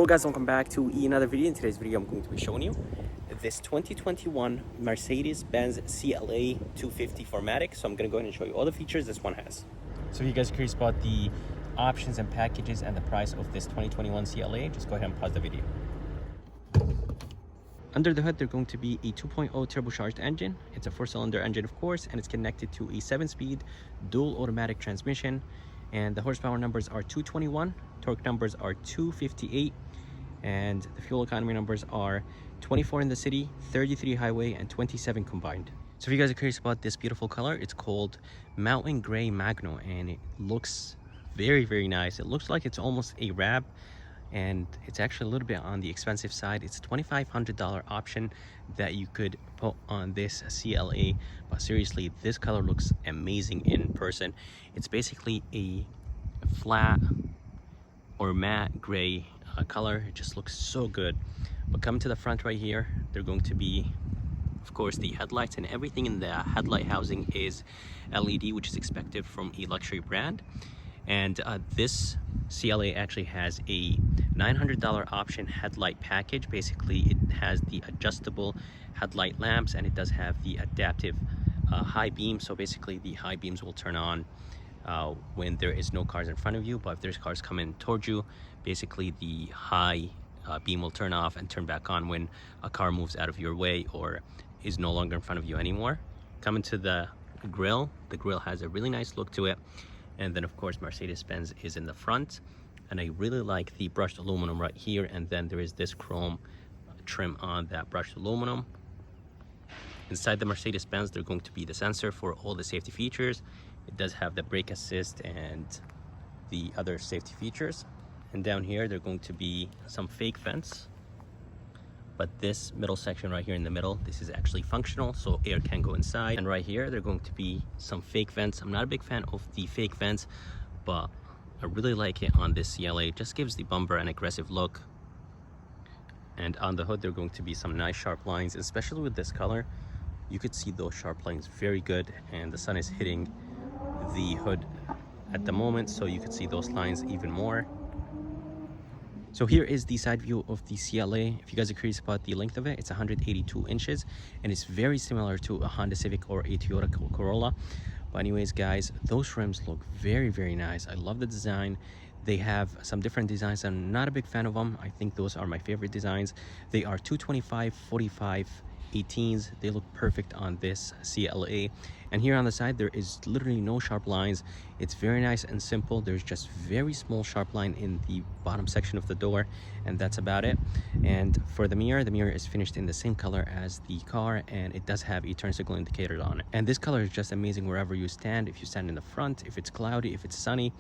Hello guys, welcome back to another video. In today's video I'm going to be showing you this 2021 Mercedes-Benz CLA250 4MATIC. So I'm going to go ahead and show you all the features this one has. So if you guys are curious about the options and packages and the price of this 2021 CLA, just go ahead and pause the video. Under the hood, they're going to be a 2.0 turbocharged engine. It's a 4-cylinder engine, of course, and it's connected to a 7-speed dual automatic transmission. And the horsepower numbers are 221, torque numbers are 258, and the fuel economy numbers are 24 in the city, 33 highway, and 27 combined. So if you guys are curious about this beautiful color, it's called Mountain Gray Magno, and it looks very, very nice. It looks like it's almost a wrap, and it's actually a little bit on the expensive side. It's a $2,500 option that you could put on this CLA, but seriously, this color looks amazing in person. It's basically a flat or matte gray color. It just looks so good. But coming to the front right here, they're going to be, of course, the headlights, and everything in the headlight housing is LED, which is expected from a luxury brand. And this CLA actually has a $900 option headlight package. Basically, it has the adjustable headlight lamps, and it does have the adaptive high beam. So basically, the high beams will turn on when there is no cars in front of you, but if there's cars coming towards you, basically the high beam will turn off and turn back on when a car moves out of your way or is no longer in front of you anymore. Coming to the grille has a really nice look to it. And then, of course, Mercedes-Benz is in the front, and I really like the brushed aluminum right here, and then there is this chrome trim on that brushed aluminum. Inside the Mercedes-Benz, there's going to be the sensor for all the safety features. It does have the brake assist and the other safety features. And down here, there are going to be some fake vents. But this middle section right here in the middle, this is actually functional, so air can go inside. And right here, there are going to be some fake vents. I'm not a big fan of the fake vents, but I really like it on this CLA. It just gives the bumper an aggressive look. And on the hood, there are going to be some nice sharp lines, especially with this color. You could see those sharp lines very good, and the sun is hitting the hood at the moment, so you could see those lines even more. So here is the side view of the CLA. If you guys are curious about the length of it, it's 182 inches, and it's very similar to a Honda Civic or a Toyota Corolla. But anyways, guys, those rims look very, very nice. I love the design. They have some different designs. I'm not a big fan of them. I think those are my favorite designs. They are 225, 45, 18s. They look perfect on this CLA. And here on the side, there is literally no sharp lines. It's very nice and simple. There's just very small sharp line in the bottom section of the door, and that's about it. And for the mirror is finished in the same color as the car, and it does have a turn signal indicator on it. And this color is just amazing wherever you stand. If you stand in the front, if it's cloudy, if it's sunny,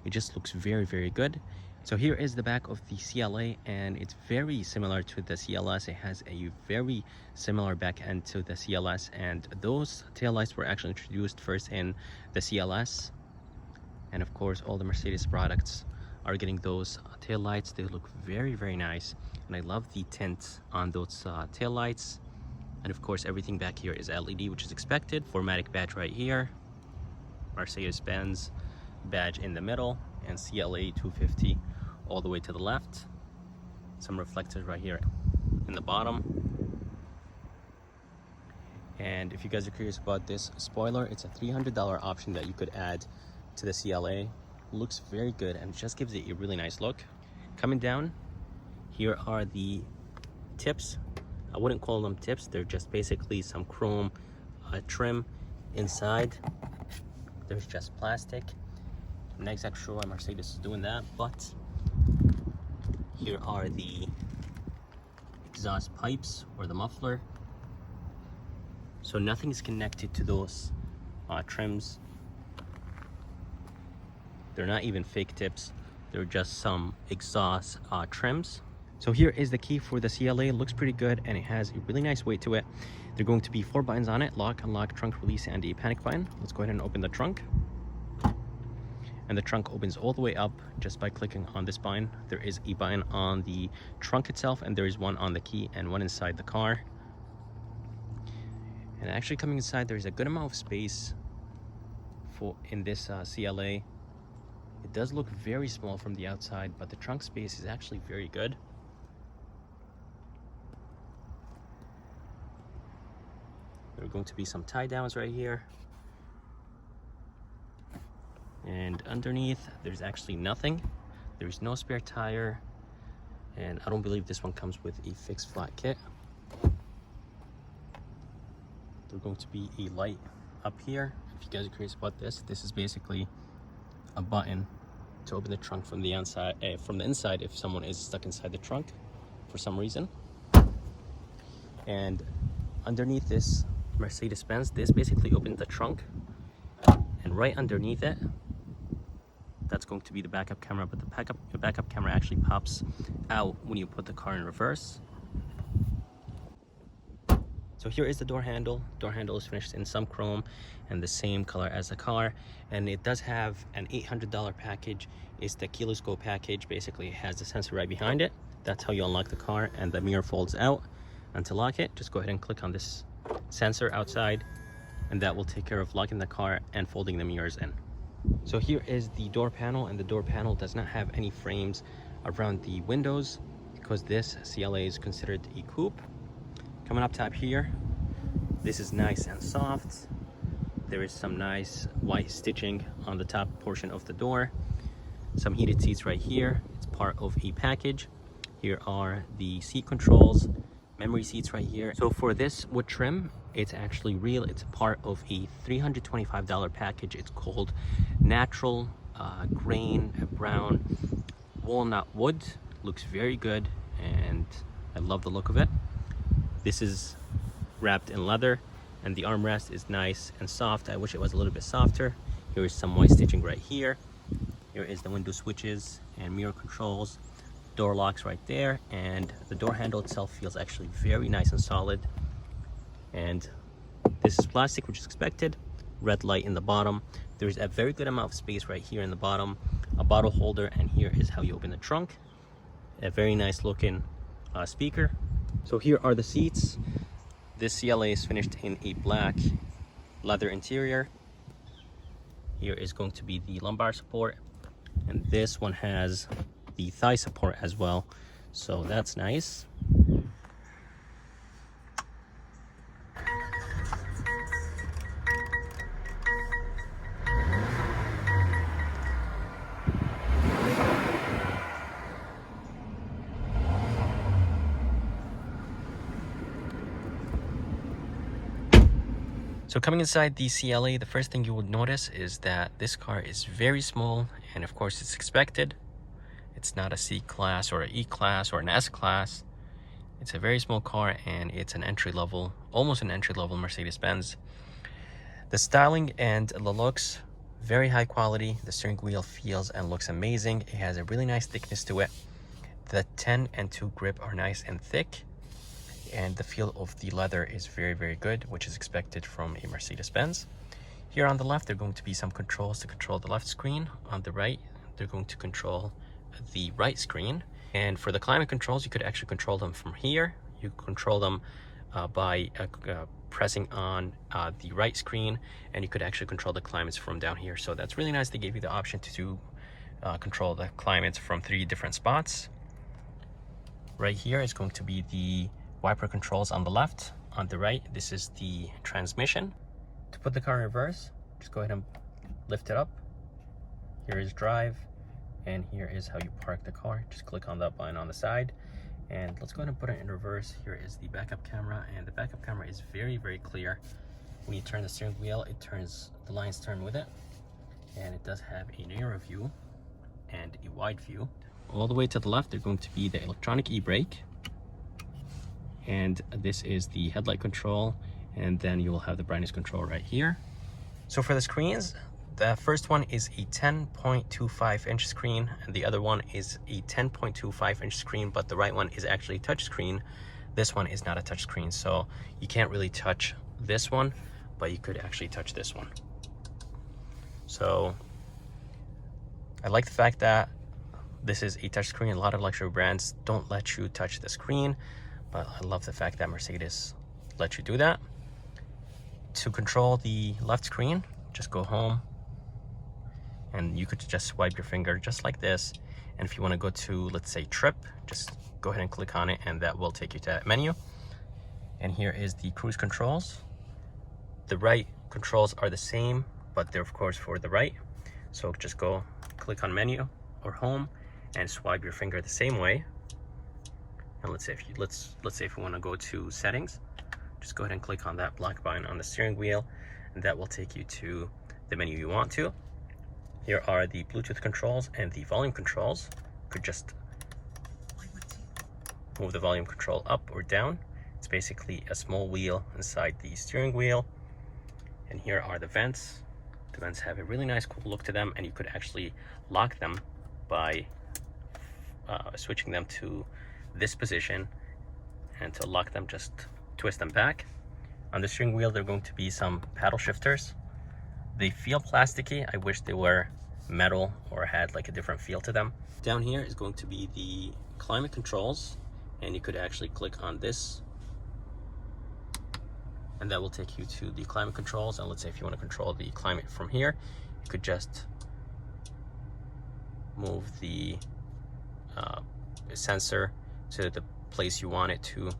it just looks very, very good. So here is the back of the CLA, and it's very similar to the CLS. It has a very similar back end to the CLS, and those taillights were actually introduced first in the CLS. And of course, all the Mercedes products are getting those taillights. They look very, very nice, and I love the tint on those taillights. And of course, everything back here is LED, which is expected. 4MATIC badge right here, Mercedes-Benz badge in the middle, and CLA250 all the way to the left. Some reflectors right here in the bottom. And if you guys are curious about this spoiler, it's a $300 option that you could add to the CLA. Looks very good, and just gives it a really nice look. Coming down, here are the tips. I wouldn't call them tips. They're just basically some chrome trim inside. There's just plastic. I'm not exactly sure why Mercedes is doing that, but here are the exhaust pipes or the muffler. So nothing is connected to those trims. They're not even fake tips. They're just some exhaust trims. So here is the key for the CLA. It looks pretty good, and it has a really nice weight to it. There are going to be 4 buttons on it: lock, unlock, trunk release, and a panic button. Let's go ahead and open the trunk. And the trunk opens all the way up just by clicking on this button. There is a button on the trunk itself, and there is one on the key and one inside the car. And actually coming inside, there's a good amount of space in this CLA. It does look very small from the outside, but the trunk space is actually very good. There are going to be some tie downs right here. And underneath, there's actually nothing. There's no spare tire. And I don't believe this one comes with a fixed flat kit. There's going to be a light up here. If you guys are curious about this, this is basically a button to open the trunk from the inside if someone is stuck inside the trunk for some reason. And underneath this Mercedes-Benz, this basically opens the trunk, and right underneath it, that's going to be the backup camera, but the backup camera actually pops out when you put the car in reverse. So here is the door handle. Door handle is finished in some chrome and the same color as the car, and it does have an $800 package. It's the keyless go package. Basically, it has the sensor right behind it. That's how you unlock the car, and the mirror folds out. And to lock it, just go ahead and click on this sensor outside, and that will take care of locking the car and folding the mirrors in. So here is the door panel, and the door panel does not have any frames around the windows because this CLA is considered a coupe. Coming up top here, this is nice and soft. There is some nice white stitching on the top portion of the door. Some heated seats right here. It's part of a package. Here are the seat controls, memory seats right here. So for this wood trim, it's actually real. It's part of a $325 package. It's called natural grain brown walnut wood. Looks very good, and I love the look of it. This is wrapped in leather, and the armrest is nice and soft. I wish it was a little bit softer. Here is some white stitching right here. Here is the window switches and mirror controls, door locks right there, and the door handle itself feels actually very nice and solid. And this is plastic, which is expected. Red light in the bottom. There's a very good amount of space right here in the bottom, a bottle holder, and here is how you open the trunk. A very nice looking speaker. So here are the seats. This CLA is finished in a black leather interior. Here is going to be the lumbar support, and this one has the thigh support as well, so that's nice. So coming inside the CLA, the first thing you will notice is that this car is very small, and of course it's expected. It's not a C-Class or an E-Class or an S-Class. It's a very small car, and it's an entry-level, almost an entry-level Mercedes-Benz. The styling and the looks, very high quality. The steering wheel feels and looks amazing. It has a really nice thickness to it. The 10 and 2 grip are nice and thick, and the feel of the leather is very, very good, which is expected from a Mercedes-Benz. Here on the left, there are going to be some controls to control the left screen. On the right, they're going to control the right screen. And for the climate controls, you could actually control them from here. You control them by pressing on the right screen, and you could actually control the climates from down here. So that's really nice. They gave you the option to control the climates from 3 different spots. Right here is going to be the wiper controls on the left. On the right, this is the transmission. To put the car in reverse, just go ahead and lift it up. Here is drive, and here is how you park the car. Just click on that button on the side, and let's go ahead and put it in reverse. Here is the backup camera, and the backup camera is very, very clear. When you turn the steering wheel, the lines turn with it, and it does have a narrow view and a wide view. All the way to the left, they're going to be the electronic e-brake, and this is the headlight control, and then you will have the brightness control right here. So for the screens, the first one is a 10.25 inch screen, and the other one is a 10.25 inch screen, but the right one is actually touch screen. This one is not a touch screen, so you can't really touch this one, but you could actually touch this one. So I like the fact that this is a touch screen. A lot of luxury brands don't let you touch the screen, but I love the fact that Mercedes lets you do that. To control the left screen, just go home, and you could just swipe your finger just like this. And if you want to go to, let's say, trip, just go ahead and click on it, and that will take you to that menu. And here is the cruise controls. The right controls are the same, but they're of course for the right. So just go click on menu or home and swipe your finger the same way. And let's say if you want to go to settings, just go ahead and click on that black button on the steering wheel, and that will take you to the menu you want to. Here are the Bluetooth controls and the volume controls. You could just move the volume control up or down. It's basically a small wheel inside the steering wheel. And here are the vents. The vents have a really nice cool look to them, and you could actually lock them by switching them to this position, and to lock them just twist them back. On the steering wheel there are going to be some paddle shifters. They feel plasticky. I wish they were metal or had like a different feel to them. Down here is going to be the climate controls, and you could actually click on this, and that will take you to the climate controls. And let's say if you want to control the climate from here, you could just move the sensor to the place you want it to.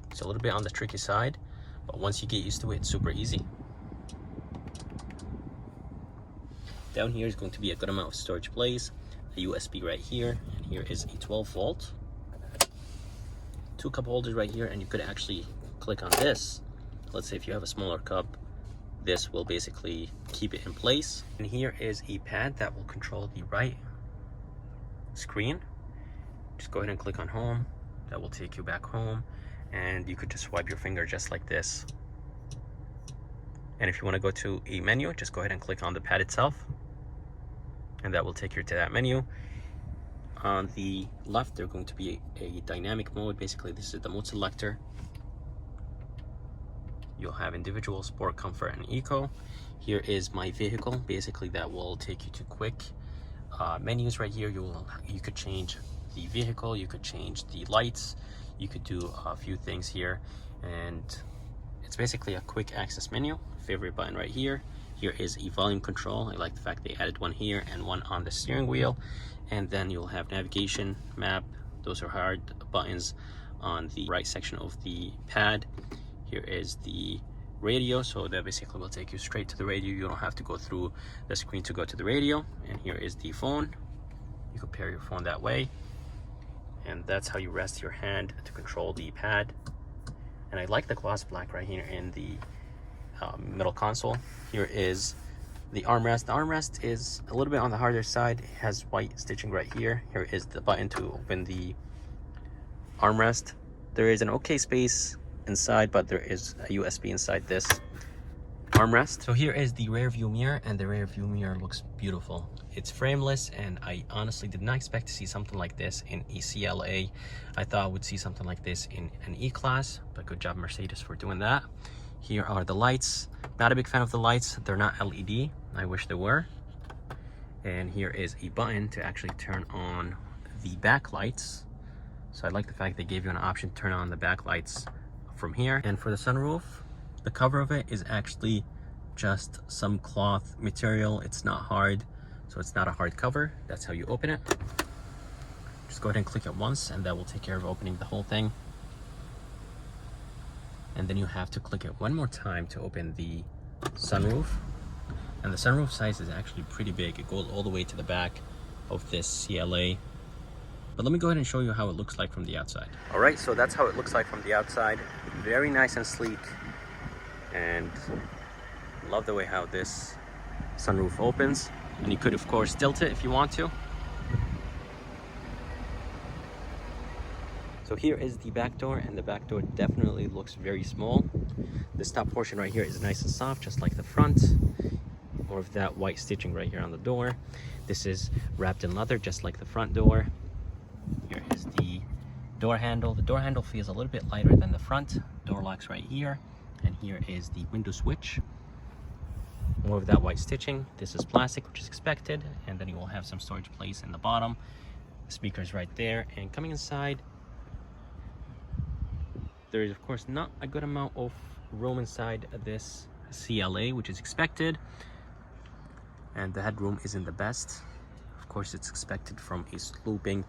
It's a little bit on the tricky side, but once you get used to it, it's super easy. Down here is going to be a good amount of storage place, a USB right here, and here is a 12 volt. 2 cup holders right here, and you could actually click on this. Let's say if you have a smaller cup, this will basically keep it in place. And here is a pad that will control the right screen. Just go ahead and click on home. That will take you back home, and you could just swipe your finger just like this. And if you want to go to a menu, just go ahead and click on the pad itself, and that will take you to that menu. On the left, there's going to be a dynamic mode. Basically, this is the mode selector. You'll have individual, sport, comfort, and eco. Here is my vehicle. Basically, that will take you to quick menus right here. You could change the vehicle, you could change the lights, you could do a few things here, and it's basically a quick access menu. Favorite button right here. Here is a volume control. I like the fact they added one here and one on the steering wheel. And then you'll have navigation, map. Those are hard buttons on the right section of the pad. Here is the radio, so that basically will take you straight to the radio. You don't have to go through the screen to go to the radio. And here is the phone. You can pair your phone that way, and that's how you rest your hand to control the pad. And I like the gloss black right here in the middle console. Here is the armrest. The armrest is a little bit on the harder side. It has white stitching right here. Here is the button to open the armrest. There is an okay space inside, but there is a USB inside this armrest. So here is the rear view mirror, and the rear view mirror looks beautiful. It's frameless, and I honestly did not expect to see something like this in a CLA. I thought I would see something like this in an E-Class, but good job Mercedes for doing that. Here are the lights. Not a big fan of the lights. They're not LED. I wish they were. And here is a button to actually turn on the back lights. So I like the fact they gave you an option to turn on the back lights from here. And for the sunroof, the cover of it is actually just some cloth material. It's not hard, so it's not a hard cover. That's how you open it. Just go ahead and click it once, and that will take care of opening the whole thing. And then you have to click it one more time to open the sunroof. And the sunroof size is actually pretty big. It goes all the way to the back of this CLA. But let me go ahead and show you how it looks like from the outside. All right, so that's how it looks like from the outside. Very nice and sleek. And love the way how this sunroof opens. And you could, of course, tilt it if you want to. So here is the back door, and the back door definitely looks very small. This top portion right here is nice and soft, just like the front. More of that white stitching right here on the door. This is wrapped in leather, just like the front door. Here is the door handle. The door handle feels a little bit lighter than the front. Door locks right here. And here is the window switch. More of that white stitching. This is plastic, which is expected. And then you will have some storage place in the bottom. Speakers right there. And coming inside, there is, of course, not a good amount of room inside this CLA, which is expected. And the headroom isn't the best. Of course, it's expected from a sloping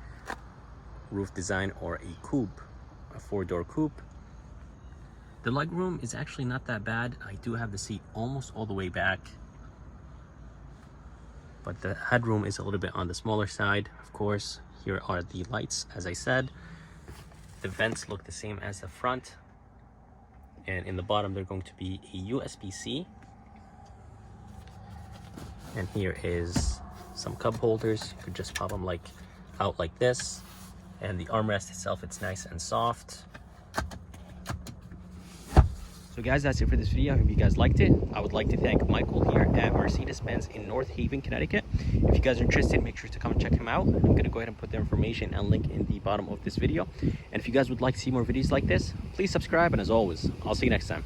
roof design or a coupe, a 4-door coupe. The legroom is actually not that bad. I do have the seat almost all the way back, but the headroom is a little bit on the smaller side. Of course, here are the lights, as I said. The vents look the same as the front, and in the bottom they're going to be a USB-C. And here is some cup holders. You could just pop them out like this. And the armrest itself, it's nice and soft. So guys, that's it for this video. I hope you guys liked it. I would like to thank Michael here at Mercedes-Benz in North Haven, Connecticut. If you guys are interested, make sure to come and check him out. I'm going to go ahead and put the information and link in the bottom of this video. And if you guys would like to see more videos like this, please subscribe. And as always, I'll see you next time.